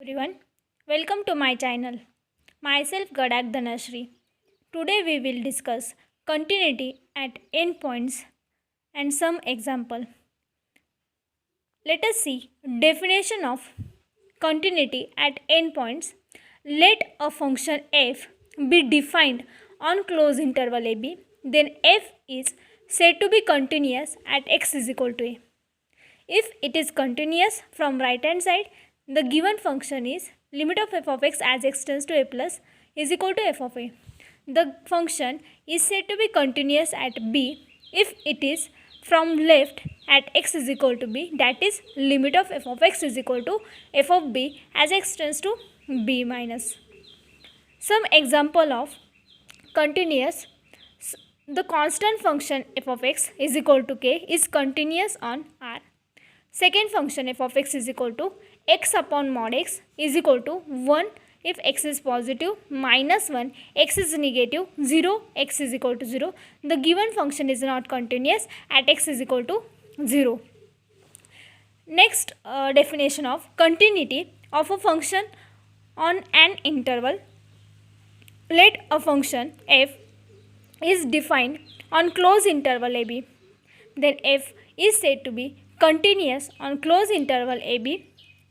everyone, welcome to my channel. Myself Gadak Dhanashri. Today we will discuss continuity at endpoints and some example. Let us see definition of continuity at endpoints. Let a function f be defined on closed interval ab, then f is said to be continuous at x is equal to a. If it is continuous from right hand side, the given function is limit of f of x as x tends to a plus is equal to f of a. The function is said to be continuous at b if it is from left at x is equal to b, that is limit of f of x is equal to f of b as x tends to b minus. Some example of continuous. The constant function f of x is equal to k is continuous on R. Second function f of x is equal to x upon mod x is equal to 1 if x is positive, minus 1 x is negative, 0 x is equal to 0. The given function is not continuous at x is equal to 0. Next definition of continuity of a function on an interval. Let a function f is defined on closed interval ab, then f is said to be continuous on closed interval ab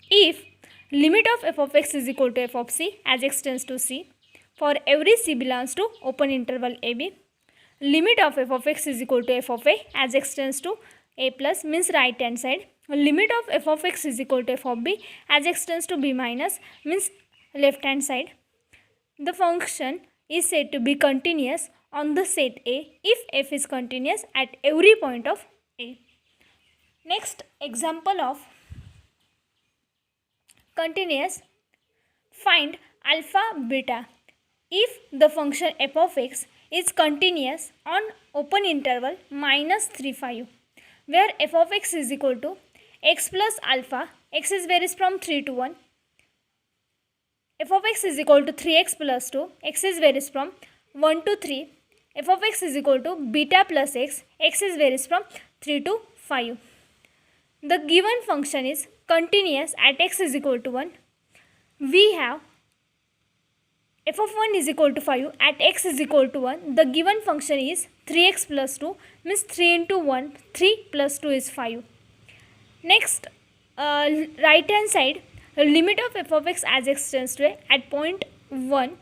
if limit of f of x is equal to f of c as x tends to c for every c belongs to open interval ab. Limit of f of x is equal to f of a as x tends to a plus means right hand side. Limit of f of x is equal to f of b as x tends to b minus means left hand side. The function is said to be continuous on the set A if f is continuous at every point of A. Next example of continuous. Find alpha beta if the function f of x is continuous on open interval minus 3 5 where f of x is equal to x plus alpha, x is varies from 3 to 1, f of x is equal to 3x plus 2, x is varies from 1 to 3, f of x is equal to beta plus x, x is varies from 3 to 5. The given function is continuous at x is equal to 1. We have f of 1 is equal to 5 at x is equal to 1. The given function is 3x plus 2 means 3 into 1, 3 plus 2 is 5. Next right hand side, limit of f of x as x tends to a at point 1.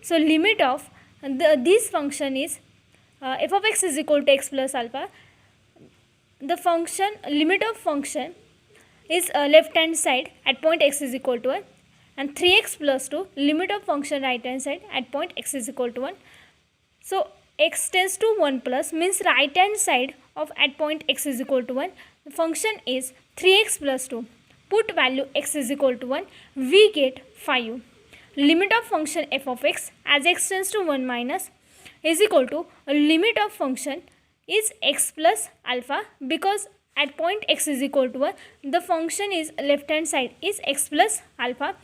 So limit of this function is f of x is equal to x plus alpha. The function limit of function is left hand side at point x is equal to 1 and 3x plus 2 limit of function right hand side at point x is equal to 1. So x tends to 1 plus means right hand side of at point x is equal to 1. The function is 3x plus 2. Put value x is equal to 1, we get 5. Limit of function f of x as x tends to 1 minus is equal to limit of function is x plus alpha because at point x is equal to 1 the function is left hand side is x plus alpha.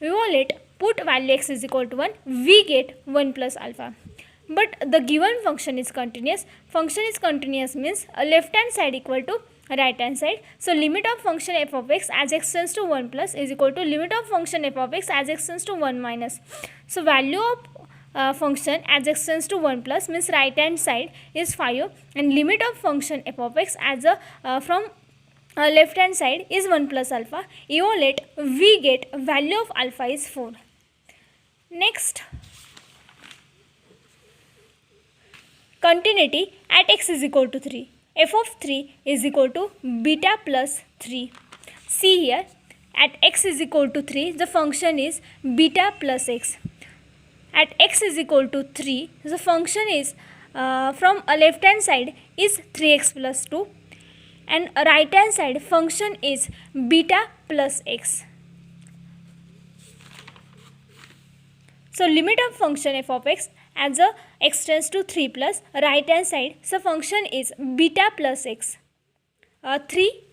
We will let put value x is equal to 1, we get 1 plus alpha. But the given function is continuous. Function is continuous means a left hand side equal to right hand side. So limit of function f of x as x tends to 1 plus is equal to limit of function f of x as x tends to 1 minus. So value of function as x tends to 1 plus means right hand side is 5 and limit of function f of x as a from left hand side is 1 plus alpha. Evaluate, we get value of alpha is 4. Next continuity at x is equal to 3. F of 3 is equal to beta plus 3. See here at x is equal to 3 the function is beta plus x. At x is equal to 3 the function is from a left hand side is 3x plus 2 and a right hand side function is beta plus x. So limit of function f of x as a x tends to 3 plus right hand side so function is beta plus x. 3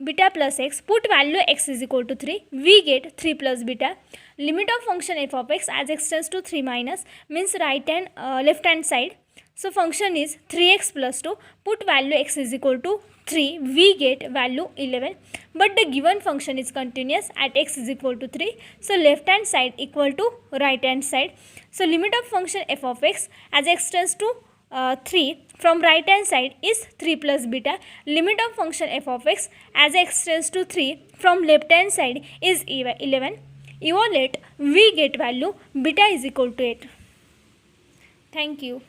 beta plus x, put value x is equal to 3, we get 3 plus beta. Limit of function f of x as x tends to 3 minus means right hand left hand side. So function is 3x plus 2, put value x is equal to 3, we get value 11. But the given function is continuous at x is equal to 3. So left hand side equal to right hand side. So limit of function f of x as x tends to 3 from right hand side is 3 plus beta. Limit of function f of x as x tends to 3 from left hand side is 11. Evaluate, we get value beta is equal to 8. Thank you.